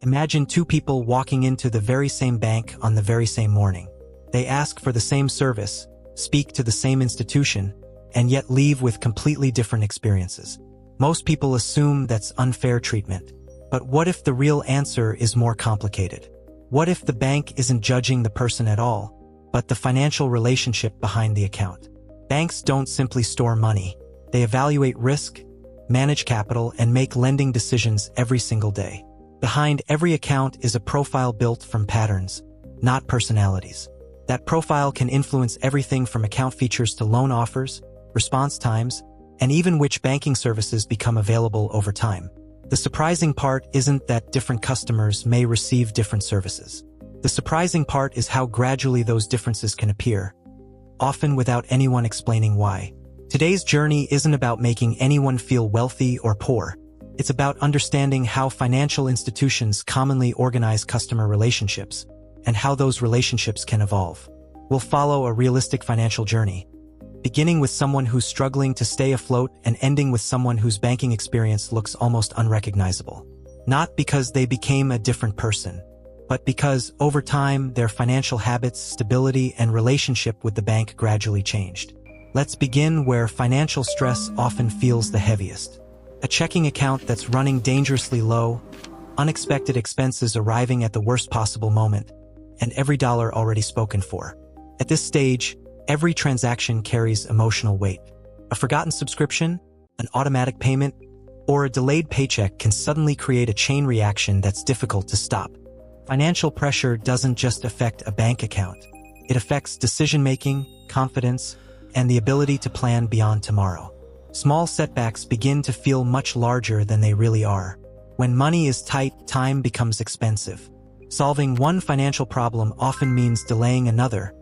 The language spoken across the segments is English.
Imagine two people walking into the very same bank on the very same morning. They ask for the same service, speak to the same institution, and yet leave with completely different experiences. Most people assume that's unfair treatment. But what if the real answer is more complicated? What if the bank isn't judging the person at all, but the financial relationship behind the account? Banks don't simply store money. They evaluate risk, manage capital, and make lending decisions every single day. Behind every account is a profile built from patterns, not personalities. That profile can influence everything from account features to loan offers, response times, and even which banking services become available over time. The surprising part isn't that different customers may receive different services. The surprising part is how gradually those differences can appear, often without anyone explaining why. Today's journey isn't about making anyone feel wealthy or poor. It's about understanding how financial institutions commonly organize customer relationships and how those relationships can evolve. We'll follow a realistic financial journey, beginning with someone who's struggling to stay afloat and ending with someone whose banking experience looks almost unrecognizable. Not because they became a different person, but because, over time, their financial habits, stability, and relationship with the bank gradually changed. Let's begin where financial stress often feels the heaviest. A checking account that's running dangerously low, unexpected expenses arriving at the worst possible moment, and every dollar already spoken for. At this stage, every transaction carries emotional weight. A forgotten subscription, an automatic payment, or a delayed paycheck can suddenly create a chain reaction that's difficult to stop. Financial pressure doesn't just affect a bank account. It affects decision-making, confidence, and the ability to plan beyond tomorrow. Small setbacks begin to feel much larger than they really are. When money is tight, time becomes expensive. Solving one financial problem often means delaying another,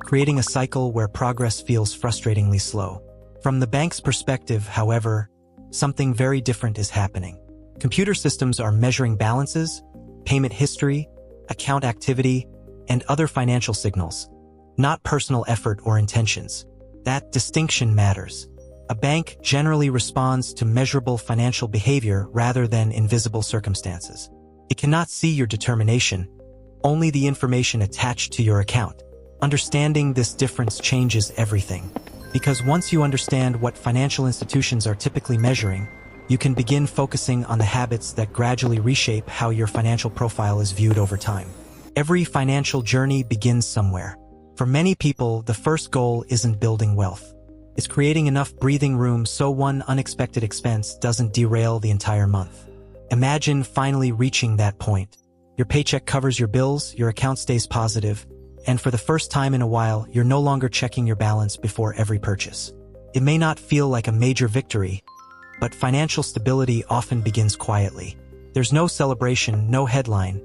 creating a cycle where progress feels frustratingly slow. From the bank's perspective, however, something very different is happening. Computer systems are measuring balances, payment history, account activity, and other financial signals, not personal effort or intentions. That distinction matters. A bank generally responds to measurable financial behavior rather than invisible circumstances. It cannot see your determination, only the information attached to your account. Understanding this difference changes everything. Because once you understand what financial institutions are typically measuring, you can begin focusing on the habits that gradually reshape how your financial profile is viewed over time. Every financial journey begins somewhere. For many people, the first goal isn't building wealth. It's creating enough breathing room so one unexpected expense doesn't derail the entire month. Imagine finally reaching that point. Your paycheck covers your bills, your account stays positive, and for the first time in a while, you're no longer checking your balance before every purchase. It may not feel like a major victory, but financial stability often begins quietly. There's no celebration, no headline,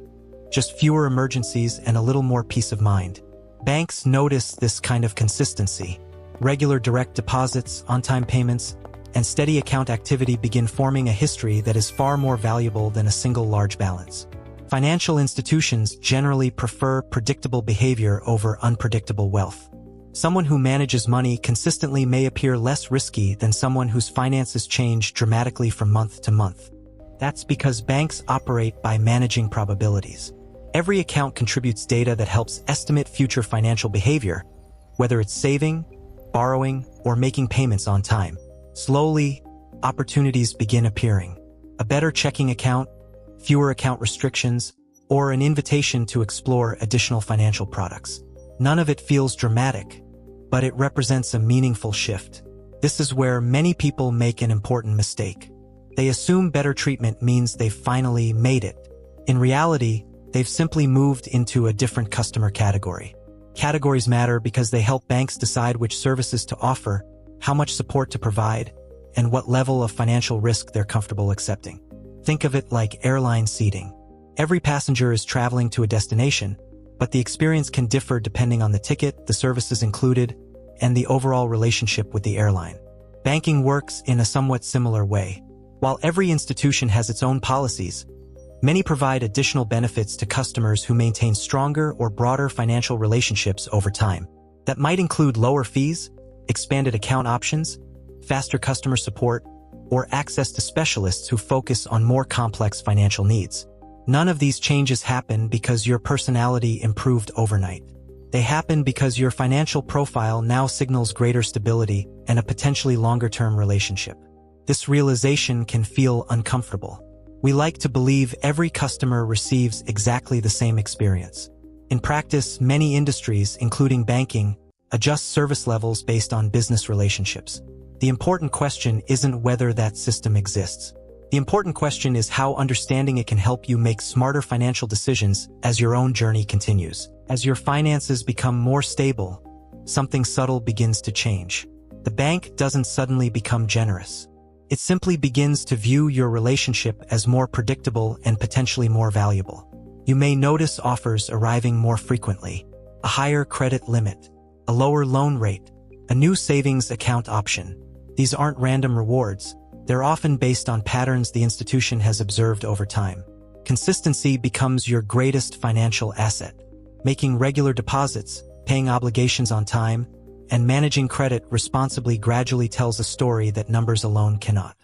just fewer emergencies and a little more peace of mind. Banks notice this kind of consistency. Regular direct deposits, on-time payments, and steady account activity begin forming a history that is far more valuable than a single large balance. Financial institutions generally prefer predictable behavior over unpredictable wealth. Someone who manages money consistently may appear less risky than someone whose finances change dramatically from month to month. That's because banks operate by managing probabilities. Every account contributes data that helps estimate future financial behavior, whether it's saving, borrowing, or making payments on time. Slowly, opportunities begin appearing. A better checking account, fewer account restrictions, or an invitation to explore additional financial products. None of it feels dramatic, but it represents a meaningful shift. This is where many people make an important mistake. They assume better treatment means they've finally made it. In reality, they've simply moved into a different customer category. Categories matter because they help banks decide which services to offer, how much support to provide, and what level of financial risk they're comfortable accepting. Think of it like airline seating. Every passenger is traveling to a destination, but the experience can differ depending on the ticket, the services included, and the overall relationship with the airline. Banking works in a somewhat similar way. While every institution has its own policies, many provide additional benefits to customers who maintain stronger or broader financial relationships over time. That might include lower fees, expanded account options, faster customer support, or access to specialists who focus on more complex financial needs. None of these changes happen because your personality improved overnight. They happen because your financial profile now signals greater stability and a potentially longer-term relationship. This realization can feel uncomfortable. We like to believe every customer receives exactly the same experience. In practice, many industries, including banking, adjust service levels based on business relationships. The important question isn't whether that system exists. The important question is how understanding it can help you make smarter financial decisions as your own journey continues. As your finances become more stable, something subtle begins to change. The bank doesn't suddenly become generous. It simply begins to view your relationship as more predictable and potentially more valuable. You may notice offers arriving more frequently, a higher credit limit, a lower loan rate, a new savings account option. These aren't random rewards. They're often based on patterns the institution has observed over time. Consistency becomes your greatest financial asset. Making regular deposits, paying obligations on time, and managing credit responsibly gradually tells a story that numbers alone cannot.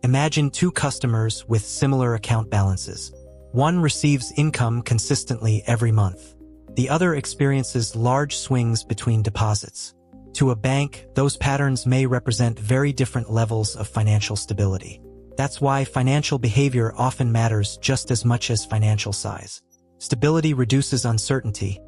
Imagine two customers with similar account balances. One receives income consistently every month. The other experiences large swings between deposits. To a bank, those patterns may represent very different levels of financial stability. That's why financial behavior often matters just as much as financial size. Stability reduces uncertainty,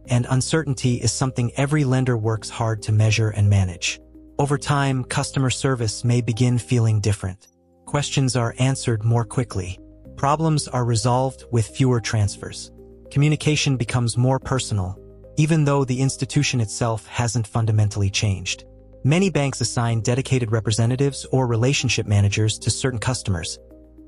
and uncertainty is something every lender works hard to measure and manage. Over time, customer service may begin feeling different. Questions are answered more quickly. Problems are resolved with fewer transfers. Communication becomes more personal, even though the institution itself hasn't fundamentally changed. Many banks assign dedicated representatives or relationship managers to certain customers,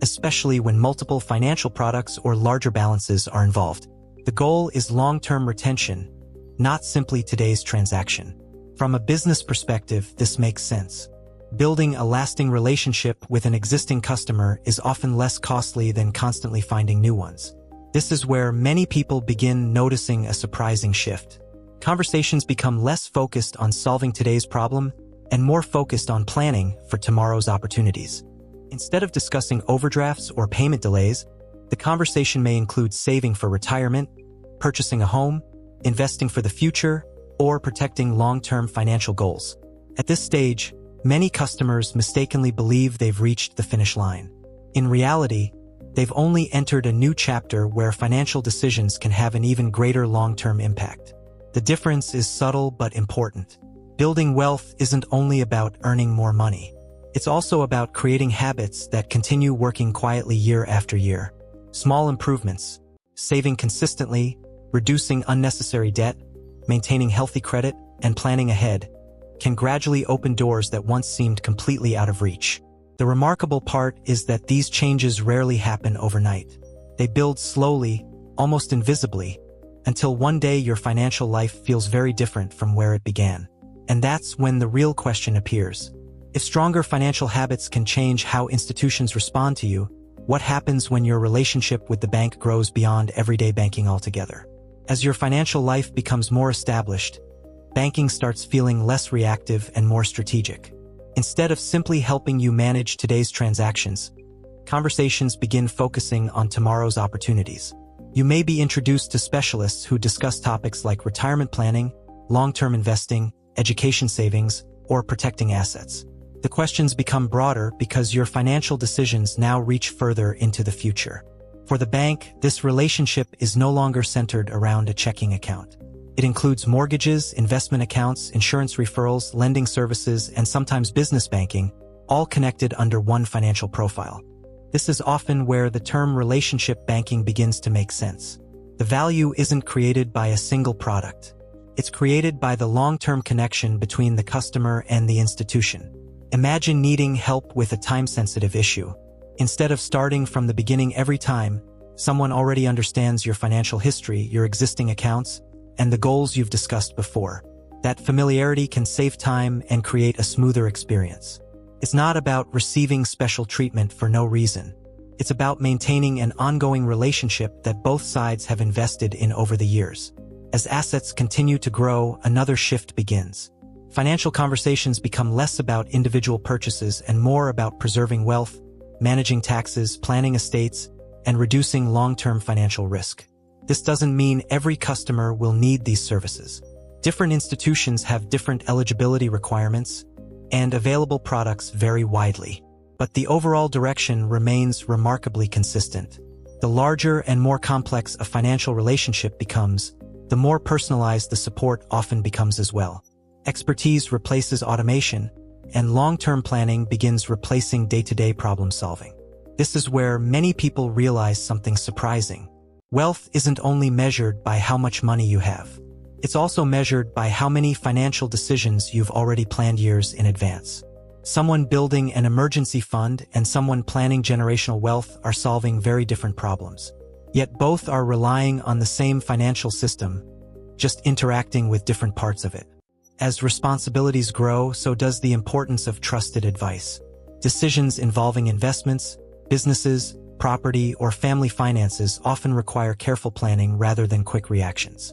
especially when multiple financial products or larger balances are involved. The goal is long-term retention, not simply today's transaction. From a business perspective, this makes sense. Building a lasting relationship with an existing customer is often less costly than constantly finding new ones. This is where many people begin noticing a surprising shift. Conversations become less focused on solving today's problem and more focused on planning for tomorrow's opportunities. Instead of discussing overdrafts or payment delays, the conversation may include saving for retirement, purchasing a home, investing for the future, or protecting long-term financial goals. At this stage, many customers mistakenly believe they've reached the finish line. In reality, they've only entered a new chapter where financial decisions can have an even greater long-term impact. The difference is subtle but important. Building wealth isn't only about earning more money. It's also about creating habits that continue working quietly year after year. Small improvements, saving consistently, reducing unnecessary debt, maintaining healthy credit, and planning ahead, can gradually open doors that once seemed completely out of reach. The remarkable part is that these changes rarely happen overnight. They build slowly, almost invisibly, until one day your financial life feels very different from where it began. And that's when the real question appears. If stronger financial habits can change how institutions respond to you, what happens when your relationship with the bank grows beyond everyday banking altogether? As your financial life becomes more established, banking starts feeling less reactive and more strategic. Instead of simply helping you manage today's transactions, conversations begin focusing on tomorrow's opportunities. You may be introduced to specialists who discuss topics like retirement planning, long-term investing, education savings, or protecting assets. The questions become broader because your financial decisions now reach further into the future. For the bank, this relationship is no longer centered around a checking account. It includes mortgages, investment accounts, insurance referrals, lending services, and sometimes business banking, all connected under one financial profile. This is often where the term relationship banking begins to make sense. The value isn't created by a single product. It's created by the long-term connection between the customer and the institution. Imagine needing help with a time-sensitive issue. Instead of starting from the beginning every time, someone already understands your financial history, your existing accounts, and the goals you've discussed before. That familiarity can save time and create a smoother experience. It's not about receiving special treatment for no reason. It's about maintaining an ongoing relationship that both sides have invested in over the years. As assets continue to grow, another shift begins. Financial conversations become less about individual purchases and more about preserving wealth, managing taxes, planning estates, and reducing long-term financial risk. This doesn't mean every customer will need these services. Different institutions have different eligibility requirements, and available products vary widely. But the overall direction remains remarkably consistent. The larger and more complex a financial relationship becomes, the more personalized the support often becomes as well. Expertise replaces automation, and long-term planning begins replacing day-to-day problem solving. This is where many people realize something surprising. Wealth isn't only measured by how much money you have. It's also measured by how many financial decisions you've already planned years in advance. Someone building an emergency fund and someone planning generational wealth are solving very different problems. Yet both are relying on the same financial system, just interacting with different parts of it. As responsibilities grow, so does the importance of trusted advice. Decisions involving investments, businesses, property, or family finances often require careful planning rather than quick reactions.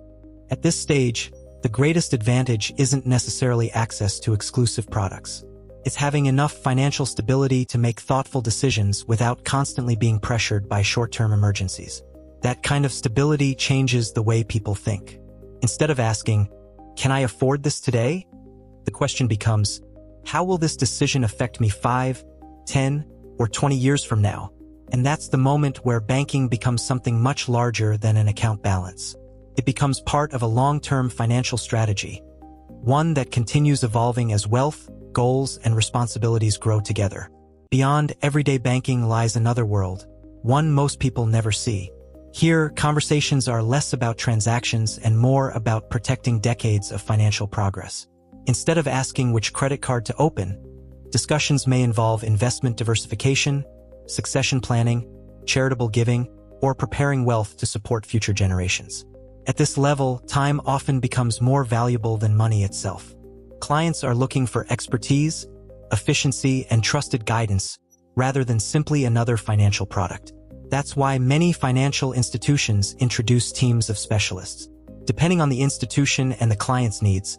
At this stage, the greatest advantage isn't necessarily access to exclusive products. It's having enough financial stability to make thoughtful decisions without constantly being pressured by short-term emergencies. That kind of stability changes the way people think. Instead of asking, "Can I afford this today?" the question becomes, "How will this decision affect me 5, 10, or 20 years from now?" And that's the moment where banking becomes something much larger than an account balance. It becomes part of a long-term financial strategy, one that continues evolving as wealth, goals, and responsibilities grow together. Beyond everyday banking lies another world, one most people never see. Here, conversations are less about transactions and more about protecting decades of financial progress. Instead of asking which credit card to open, discussions may involve investment diversification, succession planning, charitable giving, or preparing wealth to support future generations. At this level, time often becomes more valuable than money itself. Clients are looking for expertise, efficiency, and trusted guidance, rather than simply another financial product. That's why many financial institutions introduce teams of specialists. Depending on the institution and the client's needs,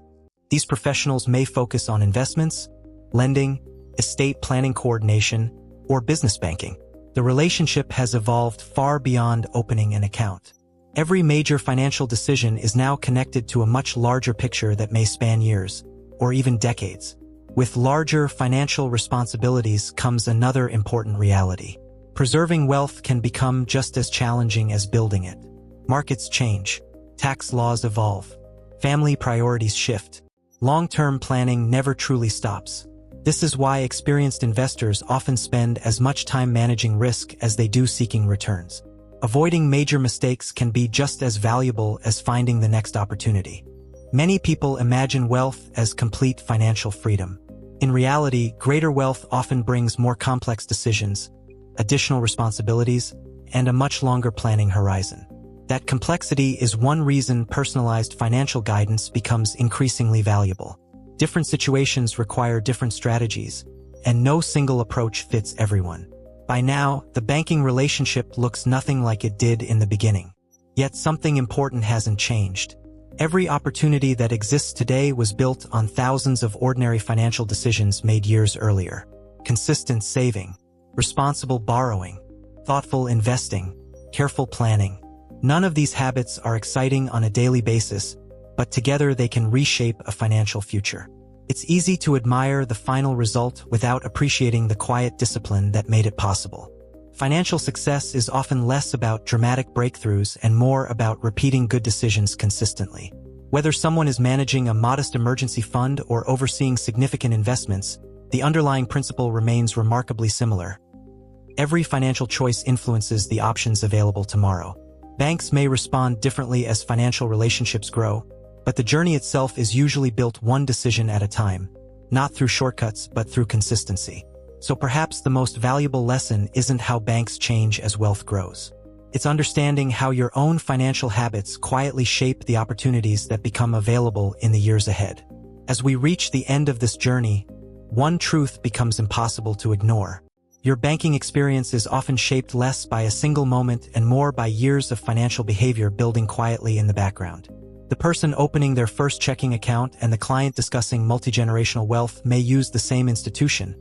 these professionals may focus on investments, lending, estate planning coordination, or business banking. The relationship has evolved far beyond opening an account. Every major financial decision is now connected to a much larger picture that may span years, or even decades. With larger financial responsibilities comes another important reality. Preserving wealth can become just as challenging as building it. Markets change, tax laws evolve, family priorities shift. Long-term planning never truly stops. This is why experienced investors often spend as much time managing risk as they do seeking returns. Avoiding major mistakes can be just as valuable as finding the next opportunity. Many people imagine wealth as complete financial freedom. In reality, greater wealth often brings more complex decisions, additional responsibilities, and a much longer planning horizon. That complexity is one reason personalized financial guidance becomes increasingly valuable. Different situations require different strategies, and no single approach fits everyone. By now, the banking relationship looks nothing like it did in the beginning. Yet something important hasn't changed. Every opportunity that exists today was built on thousands of ordinary financial decisions made years earlier. Consistent saving, responsible borrowing, thoughtful investing, careful planning. None of these habits are exciting on a daily basis, but together they can reshape a financial future. It's easy to admire the final result without appreciating the quiet discipline that made it possible. Financial success is often less about dramatic breakthroughs and more about repeating good decisions consistently. Whether someone is managing a modest emergency fund or overseeing significant investments, the underlying principle remains remarkably similar. Every financial choice influences the options available tomorrow. Banks may respond differently as financial relationships grow, but the journey itself is usually built one decision at a time, not through shortcuts but through consistency. So perhaps the most valuable lesson isn't how banks change as wealth grows. It's understanding how your own financial habits quietly shape the opportunities that become available in the years ahead. As we reach the end of this journey, one truth becomes impossible to ignore. Your banking experience is often shaped less by a single moment and more by years of financial behavior building quietly in the background. The person opening their first checking account and the client discussing multi-generational wealth may use the same institution,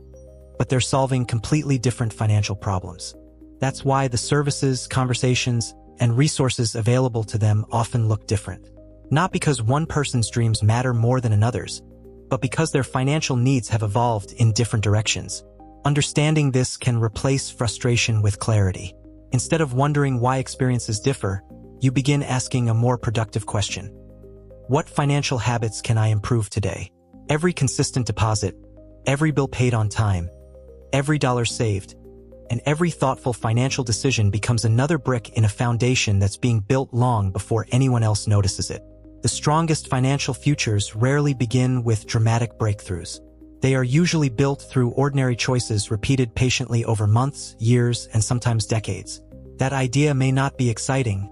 but they're solving completely different financial problems. That's why the services, conversations, and resources available to them often look different. Not because one person's dreams matter more than another's, but because their financial needs have evolved in different directions. Understanding this can replace frustration with clarity. Instead of wondering why experiences differ, you begin asking a more productive question. What financial habits can I improve today? Every consistent deposit, every bill paid on time, every dollar saved, and every thoughtful financial decision becomes another brick in a foundation that's being built long before anyone else notices it. The strongest financial futures rarely begin with dramatic breakthroughs. They are usually built through ordinary choices repeated patiently over months, years, and sometimes decades. That idea may not be exciting,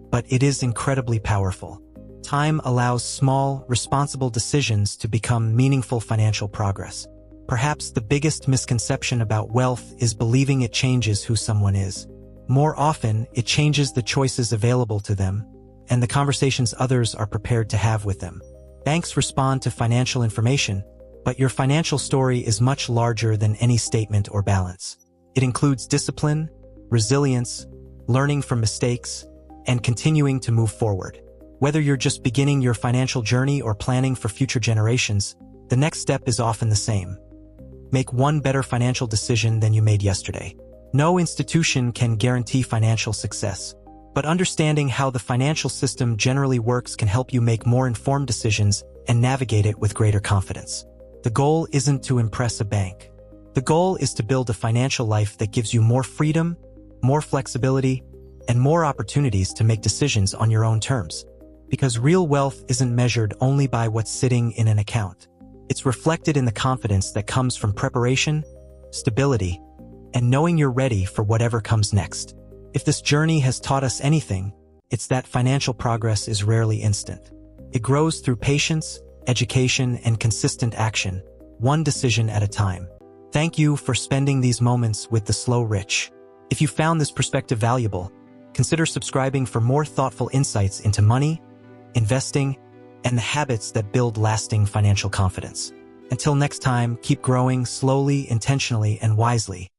but it is incredibly powerful. Time allows small, responsible decisions to become meaningful financial progress. Perhaps the biggest misconception about wealth is believing it changes who someone is. More often, it changes the choices available to them and the conversations others are prepared to have with them. Banks respond to financial information, but your financial story is much larger than any statement or balance. It includes discipline, resilience, learning from mistakes, and continuing to move forward. Whether you're just beginning your financial journey or planning for future generations, the next step is often the same. Make one better financial decision than you made yesterday. No institution can guarantee financial success, but understanding how the financial system generally works can help you make more informed decisions and navigate it with greater confidence. The goal isn't to impress a bank. The goal is to build a financial life that gives you more freedom, more flexibility, and more opportunities to make decisions on your own terms. Because real wealth isn't measured only by what's sitting in an account. It's reflected in the confidence that comes from preparation, stability, and knowing you're ready for whatever comes next. If this journey has taught us anything, it's that financial progress is rarely instant. It grows through patience, education, and consistent action, one decision at a time. Thank you for spending these moments with the Slow Rich. If you found this perspective valuable, consider subscribing for more thoughtful insights into money, investing, and the habits that build lasting financial confidence. Until next time, keep growing slowly, intentionally, and wisely.